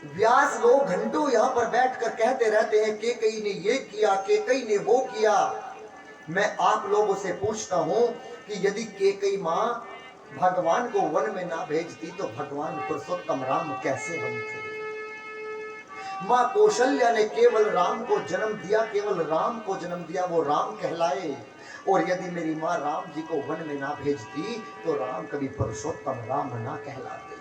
व्यास लोग घंटों यहां पर बैठकर कहते रहते हैं के कई ने ये किया, के कई ने वो किया। मैं आप लोगों से पूछता हूं कि यदि के कई मां भगवान को वन में ना भेजती तो भगवान पुरुषोत्तम राम कैसे बनते? मां कौशल्या ने केवल राम को जन्म दिया, केवल राम को जन्म दिया, वो राम कहलाए। और यदि मेरी मां राम जी को वन में ना भेजती तो राम कभी पुरुषोत्तम राम ना कहलाते।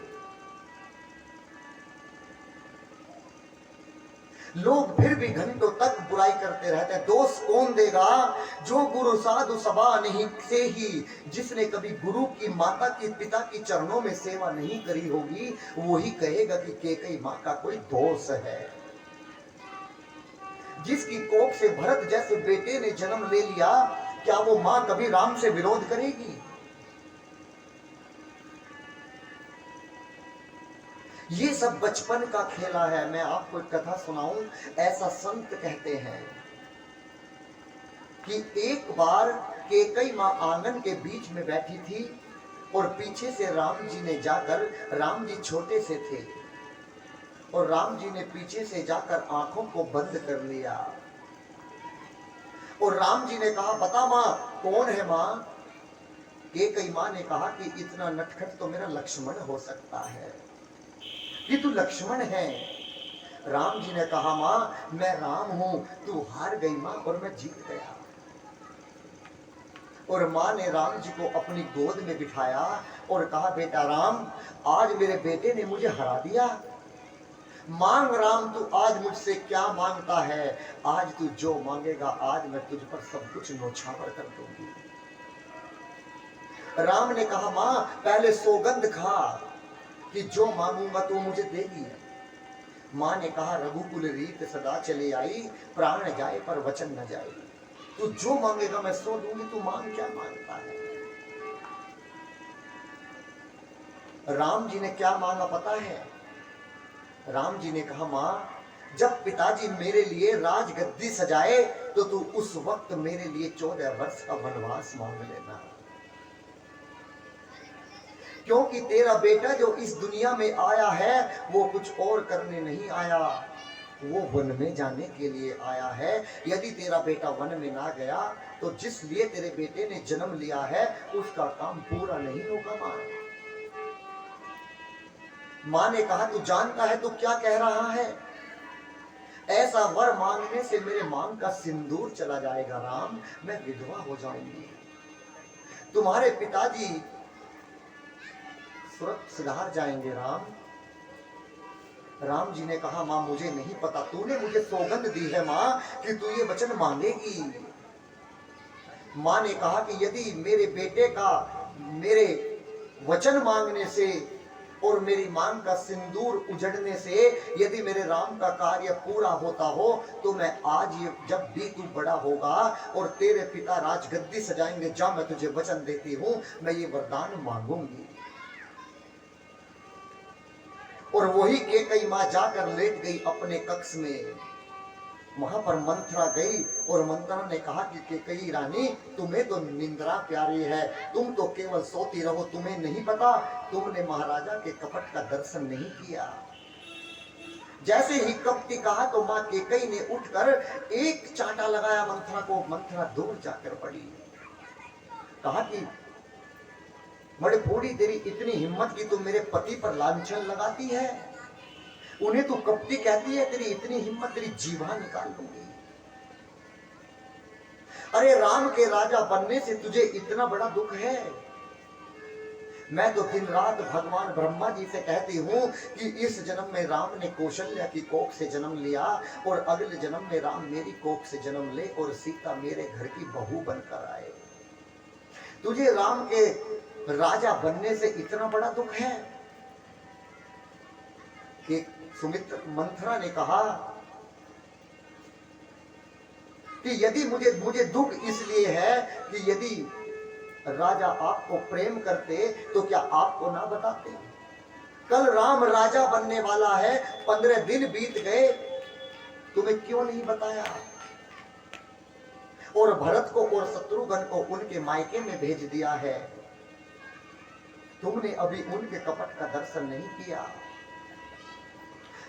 लोग फिर भी घंटों तक बुराई करते रहते हैं। दोष कौन देगा? जो गुरु साधु सभा नहीं से ही, जिसने कभी गुरु की, माता की, पिता की चरणों में सेवा नहीं करी होगी, वही कहेगा कि केकई मां का कोई दोष है। जिसकी कोख से भरत जैसे बेटे ने जन्म ले लिया, क्या वो मां कभी राम से विरोध करेगी? ये सब बचपन का खेला है। मैं आपको एक कथा सुनाऊं। ऐसा संत कहते हैं कि एक बार केकई मां आंगन के बीच में बैठी थी और पीछे से राम जी ने जाकर, राम जी छोटे से थे और राम जी ने पीछे से जाकर आंखों को बंद कर लिया और राम जी ने कहा, बता मां कौन है मां? केकई मां ने कहा कि इतना नटखट तो मेरा लक्ष्मण हो सकता है कि तू लक्ष्मण है। राम जी ने कहा, मां मैं राम हूं, तू हार गई मां और मैं जीत गया। और मां ने राम जी को अपनी गोद में बिठाया और कहा, बेटा राम, आज मेरे बेटे ने मुझे हरा दिया। मांग राम तू आज मुझसे क्या मांगता है? आज तू जो मांगेगा आज मैं तुझ पर सब कुछ नौछावर कर दूंगी। राम ने कहा, मां पहले सौगंध खा कि जो मांगूंगा तो मुझे देगी। मां ने कहा, रघुकुल रीत सदा चले आई, प्राण जाए पर वचन न जाए। तू जो मांगेगा मैं सो दूंगी, तू मांग क्या मांगता है? राम जी ने क्या मांगा पता है? राम जी ने कहा, मां जब पिताजी मेरे लिए राजगद्दी सजाए तो तू उस वक्त मेरे लिए 14 वर्ष का वनवास मांग लेना, क्योंकि तेरा बेटा जो इस दुनिया में आया है वो कुछ और करने नहीं आया, वो वन में जाने के लिए आया है। यदि तेरा बेटा वन में ना गया तो जिस लिए तेरे बेटे ने जन्म लिया है उसका काम पूरा नहीं होगा। मां ने कहा, तू जानता है तू क्या कह रहा है? ऐसा वर मांगने से मेरे मांग का सिंदूर चला जाएगा राम, मैं विधवा हो जाऊंगी। तुम्हारे पिताजी सुधार जाएंगे राम। राम जी ने कहा, मां मुझे नहीं पता, तूने मुझे सौगंध दी है मां कि तू ये वचन मांगेगी। मां ने कहा कि यदि मेरे बेटे का मेरे वचन मांगने से और मेरी मांग का सिंदूर उजड़ने से यदि मेरे राम का कार्य पूरा होता हो तो मैं आज ये, जब भी तू बड़ा होगा और तेरे पिता राजगद्दी सजाएंगे, जा मैं तुझे वचन देती हूं, मैं ये वरदान मांगूंगी। और वही केकई मां जाकर लेट गई अपने कक्ष में। वहां पर मंथरा गई और मंथरा ने कहा कि केकई रानी, तुम्हें तो निंद्रा प्यारी है, तुम तो केवल सोती रहो, तुम्हें नहीं पता, तुमने महाराजा के कपट का दर्शन नहीं किया। जैसे ही कपटी कहा तो मां केकई ने उठकर एक चांटा लगाया मंथरा को। मंथरा दूर जाकर पड़ी। कहा कि बड़े फूडी, तेरी इतनी हिम्मत कि तुम मेरे पति पर लांछन लगाती है, उन्हें तू कपटी कहती है, तेरी इतनी हिम्मत, तेरी जीवा निकाल दूंगी। अरे राम के राजा बनने से तुझे इतना बड़ा दुख है? मैं तो दिन रात भगवान ब्रह्मा जी से कहती हूँ कि इस जन्म में राम ने कौशल्या की कोख से जन्म लिया और अगले जन्म में राम मेरी कोख से जन्म ले और सीता मेरे घर की बहू बनकर आए। तुझे राम के राजा बनने से इतना बड़ा दुख है? कि सुमित्रा, मंथरा ने कहा कि यदि मुझे दुख इसलिए है कि यदि राजा आपको प्रेम करते तो क्या आपको ना बताते? कल राम राजा बनने वाला है, 15 दिन बीत गए, तुम्हें क्यों नहीं बताया? और भरत को और शत्रुघ्न को उनके मायके में भेज दिया है, तुमने अभी उनके कपट का दर्शन नहीं किया।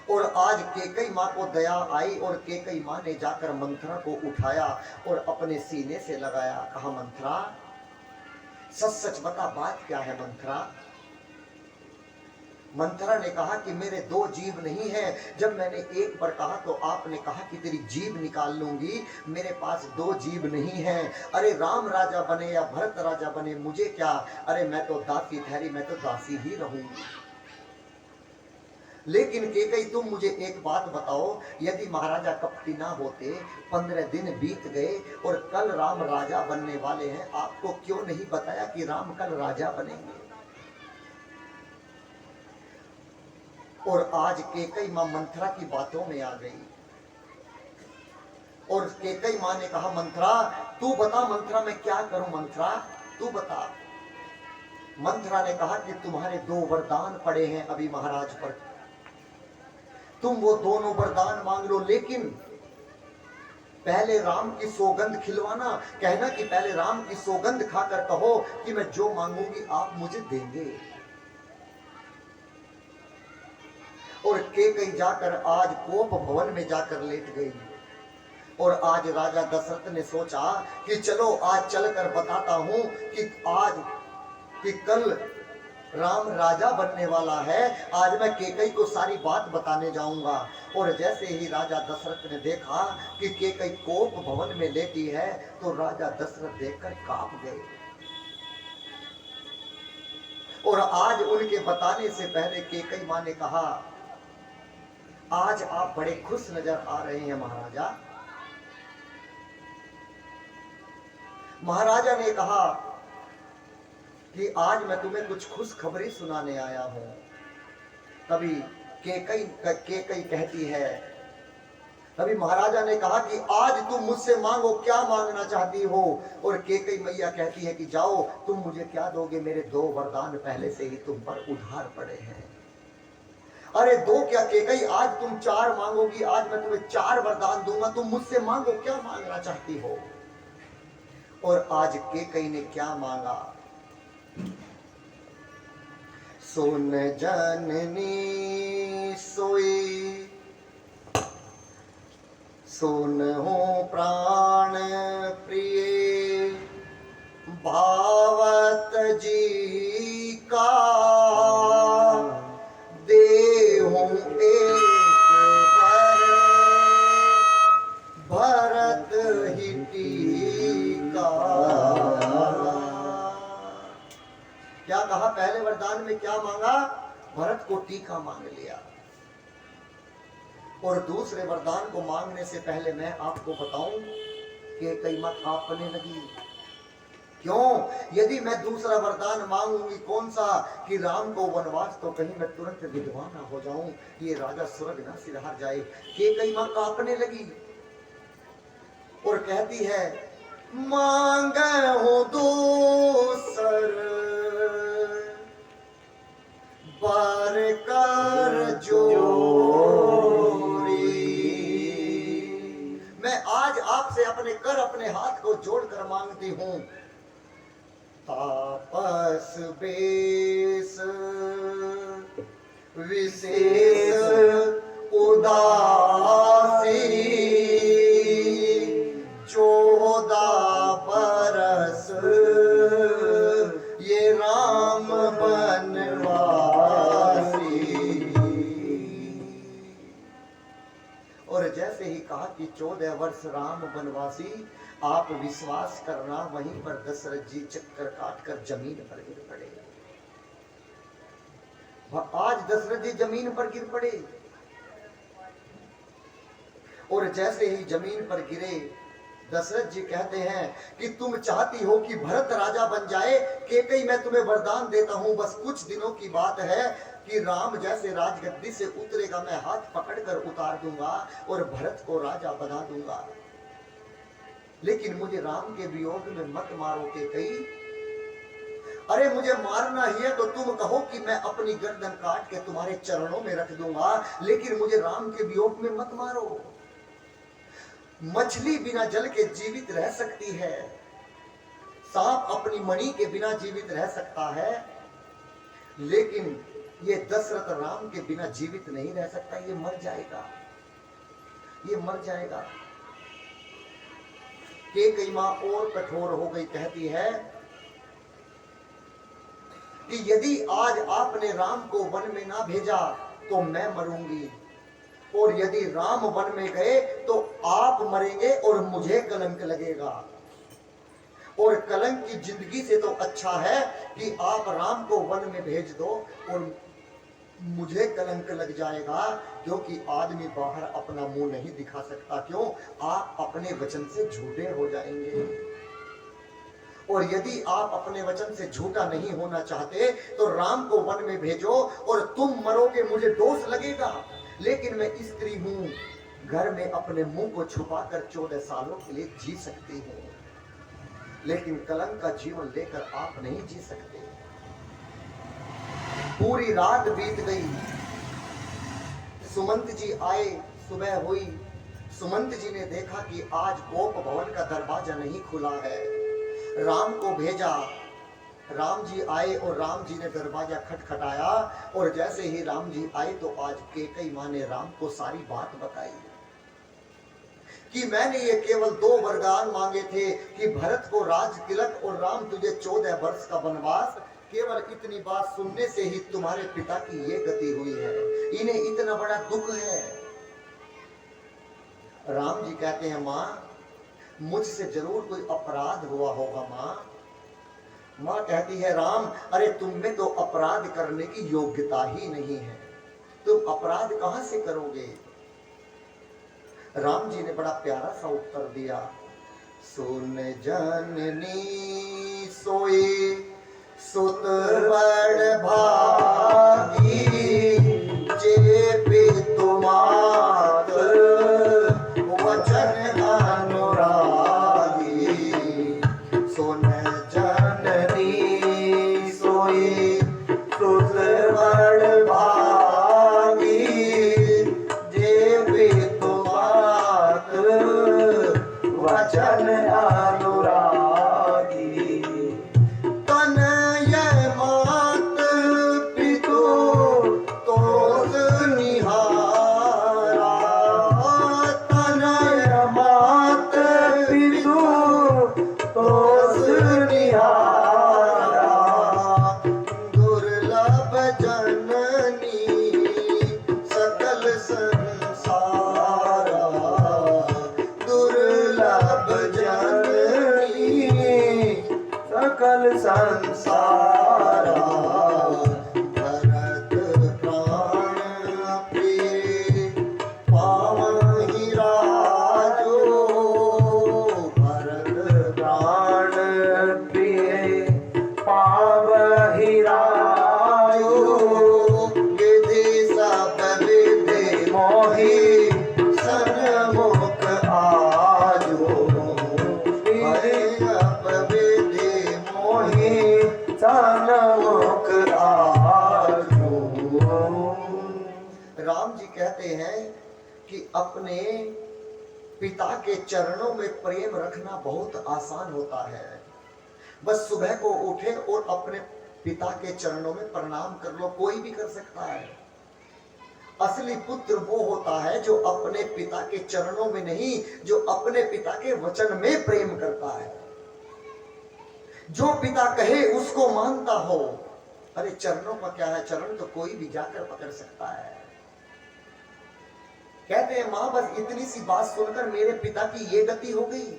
और आज केकई माँ को दया आई और केकई माँ ने जाकर मंथरा को उठाया और अपने सीने से लगाया। कहा मंथरा सच सच बता, बात क्या है मंथरा? मंथरा ने कहा कि मेरे दो जीभ नहीं है। जब मैंने एक बार कहा तो आपने कहा कि तेरी जीभ निकाल लूंगी। मेरे पास दो जीभ नहीं है। अरे राम राजा बने या भरत राजा बने मुझे क्या, अरे मैं तो दासी ठहरी, मैं तो दासी ही रहूंगी। लेकिन केकई तुम मुझे एक बात बताओ, यदि महाराजा कपटी ना होते, 15 दिन बीत गए और कल राम राजा बनने वाले हैं, आपको क्यों नहीं बताया कि राम कल राजा बनेंगे? और आज केकई मां मंथरा की बातों में आ गई और केकई मां ने कहा मंथरा तू बता, मंथरा मैं क्या करूं, मंथरा तू बता। मंथरा ने कहा कि तुम्हारे दो वरदान पड़े हैं अभी महाराज पर, तुम वो दोनों वरदान मांग लो, लेकिन पहले राम की सौगंध खिलवाना। कहना कि पहले राम की सौगंध खाकर कहो कि मैं जो मांगूंगी आप मुझे देंगे। और केकई जाकर आज कोप भवन में जाकर लेट गई। और आज राजा दशरथ ने सोचा कि चलो आज चलकर बताता हूं कि कल राम राजा बनने वाला है। आज मैं केकई को सारी बात बताने जाऊंगा। और जैसे ही राजा दशरथ ने देखा कि केकई कोप भवन में लेटी है तो राजा दशरथ देखकर कांप गए। और आज उनके बताने से पहले केकई मां ने कहा आज आप बड़े खुश नजर आ रहे हैं महाराजा। महाराजा ने कहा कि आज मैं तुम्हें कुछ खुश खबरी सुनाने आया हूं। तभी केकई कहती है, तभी महाराजा ने कहा कि आज तुम मुझसे मांगो, क्या मांगना चाहती हो? और केकई मैया कहती है कि जाओ, तुम मुझे क्या दोगे, मेरे दो वरदान पहले से ही तुम पर उधार पड़े हैं। अरे दो क्या केकई, आज तुम 4 मांगोगी, आज मैं तुम्हें 4 वरदान दूंगा, तुम मुझसे मांगो, क्या मांगना चाहती हो? और आज केकई ने क्या मांगा? सुन जननी सोई, सुन हो प्राण प्रिय, भावत जी का देहूं एक बार, भरत ही टीका। क्या कहा? पहले वरदान में क्या मांगा? भरत को टीका मांग लिया। और दूसरे वरदान को मांगने से पहले मैं आपको बताऊं कि कई मां कांपने लगी। क्यों? यदि मैं दूसरा वरदान मांगूंगी, कौन सा? कि राम को वनवास, तो कहीं मैं तुरंत विधवा ना हो जाऊं, ये राजा स्वर्ग ना सिधार जाए। कि कई मां कांपने लगी और कहती है मांग हो दूसर बार कर जोरी। मैं आज आपसे अपने कर, अपने हाथ को जोड़कर मांगती हूं। तापस बेस विशेष उदासी, 14 बरस ये राम बनवासी। और जैसे ही कहा कि 14 वर्ष राम बनवासी, आप विश्वास करना वहीं पर दशरथ जी चक्कर काटकर जमीन पर गिर पड़े। आज दशरथ जी जमीन पर गिर पड़े और जैसे ही जमीन पर गिरे, दशरथ जी कहते हैं कि तुम चाहती हो कि भरत राजा बन जाए। केकई मैं तुम्हें वरदान देता हूं, बस कुछ दिनों की बात है कि राम जैसे राजगद्दी से उतरेगा, मैं हाथ पकड़कर उतार दूंगा और भरत को राजा बना दूंगा। लेकिन मुझे राम के वियोग में मत मारो केकई। अरे मुझे मारना ही है तो तुम कहो कि मैं अपनी गर्दन काट के तुम्हारे चरणों में रख दूंगा, लेकिन मुझे राम के वियोग में मत मारो। मछली बिना जल के जीवित रह सकती है, सांप अपनी मणि के बिना जीवित रह सकता है, लेकिन ये दशरथ राम के बिना जीवित नहीं रह सकता, ये मर जाएगा, ये मर जाएगा। कैकेयी मां और कठोर हो गई, कहती है कि यदि आज आपने राम को वन में ना भेजा तो मैं मरूंगी, और यदि राम वन में गए तो आप मरेंगे और मुझे कलंक लगेगा, और कलंक की जिंदगी से तो अच्छा है कि आप राम को वन में भेज दो और मुझे कलंक लग जाएगा, क्योंकि आदमी बाहर अपना मुंह नहीं दिखा सकता। क्यों? आप अपने वचन से झूठे हो जाएंगे, और यदि आप अपने वचन से झूठा नहीं होना चाहते तो राम को वन में भेजो और तुम मरोगे, मुझे दोष लगेगा, लेकिन मैं स्त्री हूं, घर में अपने मुंह को छुपाकर 14 सालों के लिए जी सकती हूं, लेकिन कलंक का जीवन लेकर आप नहीं जी सकते। पूरी रात बीत गई, सुमंत जी आए, सुबह हुई, सुमंत जी ने देखा कि आज गोप भवन का दरवाजा नहीं खुला है, राम को भेजा, राम जी आए और राम जी ने दरवाजा खटखटाया, और जैसे ही राम जी आए तो आज कैकेयी मां ने राम को सारी बात बताई कि मैंने ये केवल 2 वरदान मांगे थे कि भरत को राज तिलक और राम तुझे 14 वर्ष का वनवास, केवल इतनी बात सुनने से ही तुम्हारे पिता की ये गति हुई है, इन्हें इतना बड़ा दुख है। राम जी कहते हैं मां मुझसे जरूर कोई अपराध हुआ होगा मां। मां कहती है राम अरे तुम में तो अपराध करने की योग्यता ही नहीं है, तुम अपराध कहां से करोगे। राम जी ने बड़ा प्यारा सा उत्तर दिया, सुन जननी सोई सुत बड़ भागी, जे पितु मात वचन अनुरागी, सुन जननी सोई सुत बड़ भागी, जे पितु मात वचन अनुरागी, संसारा, भरत प्राण प्रिय पावहि राजो, भरत प्राण प्रिय पावहि राजो, विधि सब विधि मोहि सन्मुख आजो, राम जी कहते हैं कि अपने पिता के चरणों में प्रेम रखना बहुत आसान होता है, बस सुबह को उठे और अपने पिता के चरणों में प्रणाम कर लो, कोई भी कर सकता है। असली पुत्र वो होता है जो अपने पिता के चरणों में नहीं, जो अपने पिता के वचन में प्रेम करता है, जो पिता कहे उसको मानता हो। अरे चरणों का क्या है, चरण तो कोई भी जाकर पकड़ सकता है। कहते हैं मां बस इतनी सी बात सुनकर मेरे पिता की ये गति हो गई।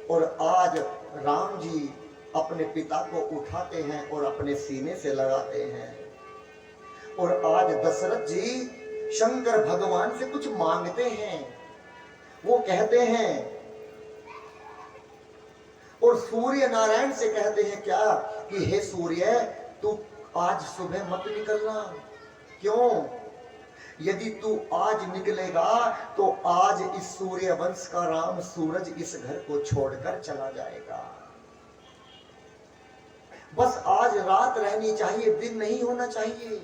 और आज राम जी अपने पिता को उठाते हैं और अपने सीने से लगाते हैं, और आज दशरथ जी शंकर भगवान से कुछ मांगते हैं। वो कहते हैं और सूर्य नारायण से कहते हैं क्या कि हे सूर्य तू आज सुबह मत निकलना। क्यों? यदि तू आज निकलेगा तो आज इस सूर्य वंश का राम सूरज इस घर को छोड़कर चला जाएगा। बस आज रात रहनी चाहिए, दिन नहीं होना चाहिए।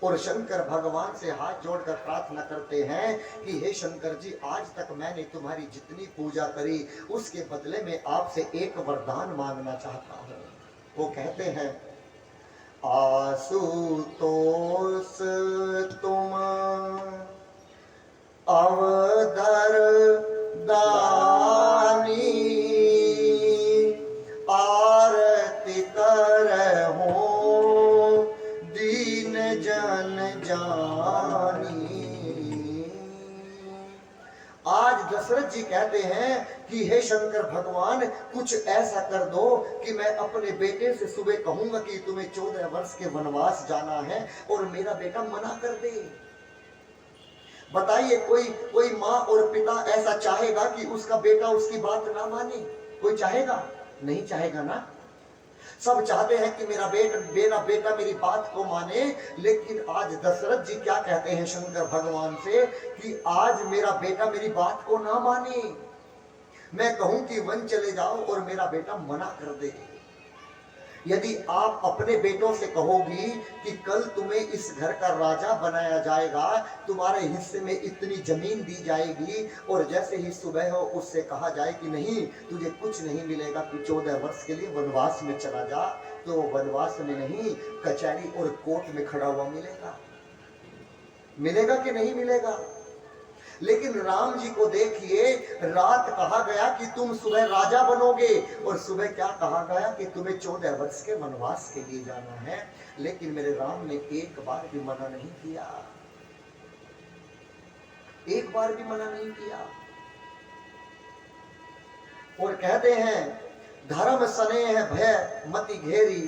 और शंकर भगवान से हाथ जोड़कर प्रार्थना करते हैं कि हे शंकर जी, आज तक मैंने तुम्हारी जितनी पूजा करी उसके बदले में आपसे एक वरदान मांगना चाहता हूं। वो कहते हैं आशुतोष तुम अवधर दानी, आरती करहूं दीन जन जानी। आज दशरथ जी कहते हैं कि हे शंकर भगवान, कुछ ऐसा कर दो कि मैं अपने बेटे से सुबह कहूंगा कि तुम्हें 14 वर्ष के वनवास जाना है और मेरा बेटा मना कर दे। बताइए, कोई माँ और पिता ऐसा चाहेगा कि उसका बेटा उसकी बात ना माने? कोई चाहेगा? नहीं चाहेगा ना। सब चाहते हैं कि मेरा बेटा मेरी बात को माने। लेकिन आज दशरथ जी क्या कहते हैं शंकर भगवान से कि आज मेरा बेटा मेरी बात को ना माने। मैं कहूं कि वन चले जाओ और मेरा बेटा मना कर दे। यदि आप अपने बेटों से कहोगी कि कल तुम्हें इस घर का राजा बनाया जाएगा, तुम्हारे हिस्से में इतनी जमीन दी जाएगी, और जैसे ही सुबह हो उससे कहा जाए कि नहीं तुझे कुछ नहीं मिलेगा, तू 14 वर्ष के लिए वनवास में चला जा, तो वनवास में नहीं कचहरी और कोर्ट में खड़ा हुआ मिलेगा। मिलेगा कि नहीं मिलेगा? लेकिन राम जी को देखिए, रात कहा गया कि तुम सुबह राजा बनोगे, और सुबह क्या कहा गया कि तुम्हें 14 वर्ष के वनवास के लिए जाना है। लेकिन मेरे राम ने एक बार भी मना नहीं किया, एक बार भी मना नहीं किया। और कहते हैं धर्म स्नेह भय मति घेरी,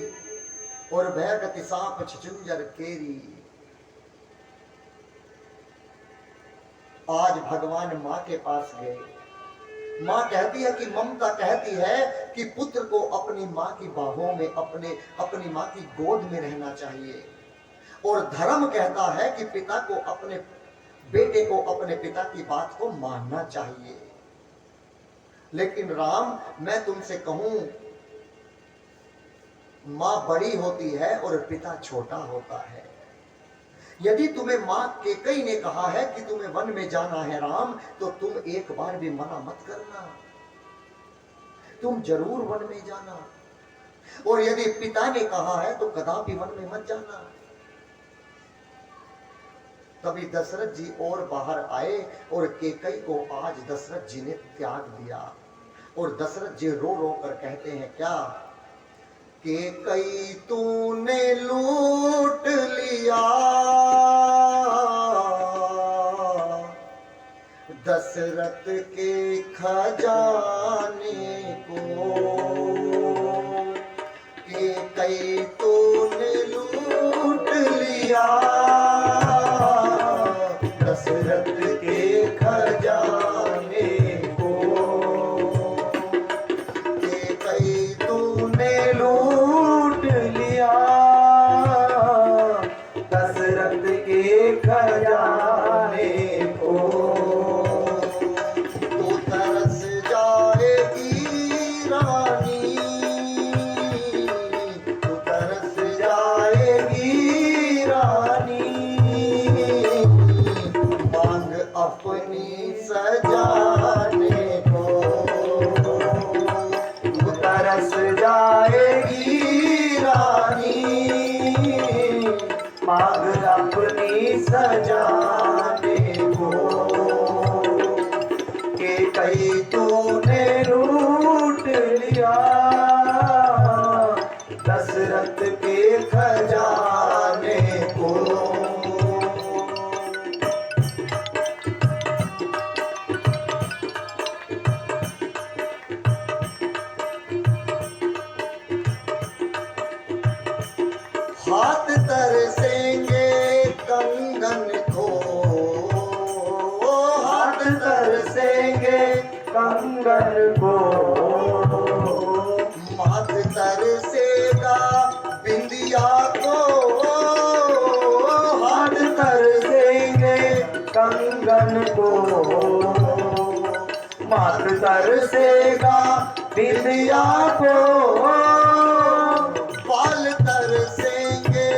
और भय गति सांप छुंजर केरी। आज भगवान माँ के पास गए। माँ कहती है कि ममता कहती है कि पुत्र को अपनी माँ की बाहों में, अपनी माँ की गोद में रहना चाहिए, और धर्म कहता है कि पिता को अपने बेटे को अपने पिता की बात को मानना चाहिए। लेकिन राम, मैं तुमसे कहूं, माँ बड़ी होती है और पिता छोटा होता है। यदि तुम्हें माँ कैकेयी ने कहा है कि तुम्हें वन में जाना है राम, तो तुम एक बार भी मना मत करना, तुम जरूर वन में जाना। और यदि पिता ने कहा है तो कदापि वन में मत जाना। तभी दशरथ जी और बाहर आए, और कैकेयी को आज दशरथ जी ने त्याग दिया। और दशरथ जी रो रो कर कहते हैं क्या कि कैकेयी तूने लूट लिया दशरथ के खजाने को, कैकेयी तूने लूट लिया दशरथ के खजाने को, कैकेयी तूने लूट लिया दशरथ के खजाने को। तू तरस जाएगी रानी, तू तरस जाएगी रानी, मांग अपनी सजाने को। तू तरस जाएगी रानी, मांग अपनी सजाने को। कैकेयी तूने लूट लिया दशरथ के खजाने को। हाथ तरसेंगे कंगन को, हाथ तरसेंगे कंगन को, माथ तरसेगा बिंदिया को, हाथ तरसेंगे कंगन को, माथ तरसेगा बिंदिया को, बाल तरसेंगे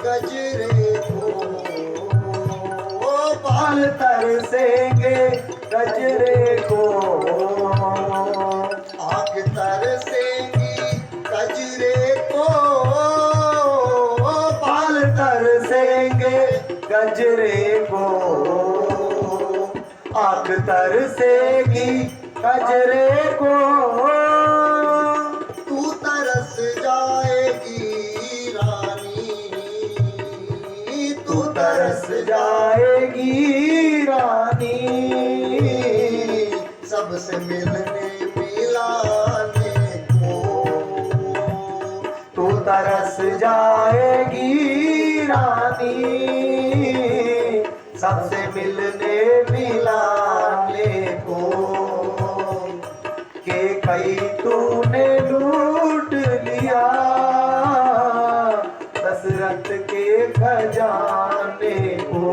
गजरे को, बाल तरसेंगे गजरे को, आँख तरसेंगी गजरे को, गजरे को, आंख तरसेगी गजरे को, तू तरस जाएगी रानी, तू तरस जाएगी रानी, सबसे मिलने मिलाने को, तू तरस जाएगी रानी, सबसे मिलने मिलाने को, के कई तूने लूट लिया दशरथ के खजाने को।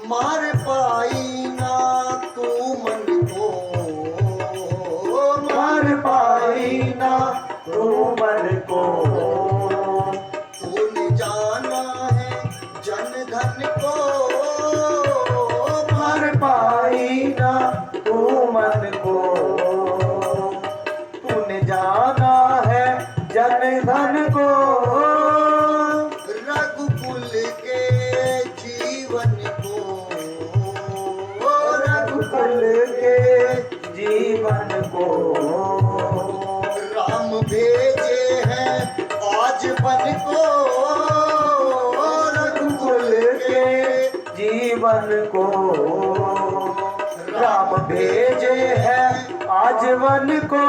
मार पाई ना तू मन को, मार पाई ना तू मन को, तूने जाना है जन धन को, मार पाई ना तू मन को, तूने जाना है जन धन को, रघुकुल के जीवन को, रघुकुल के जीवन को, राम भेजे हैं आज बन को, रघुकुल के जीवन को, राम भेजे हैं आज वन को,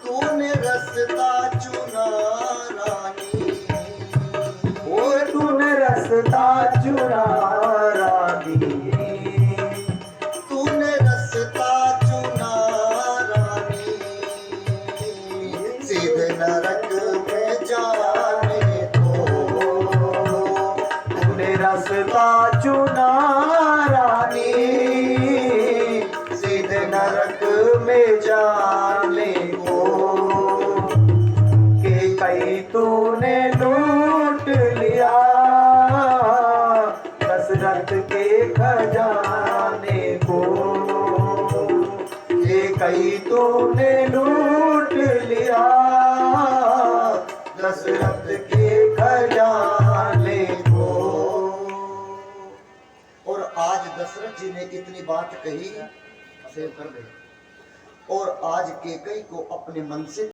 तूने रास्ता चुना रानी, ओ तूने रास्ता चुना रानी, तूने रास्ता चुना रानी, सीधे नरक में जाने को, तूने रास्ता चुना रानी, सीधे नरक में जाने को, के कई तूने लूट लिया दशरथ के खजाने को, के कई तूने लूट लिया दशरथ के खजाने को। और आज दशरथ जी ने इतनी बात कही, सेव कर दे, और आज केकई को अपने मन से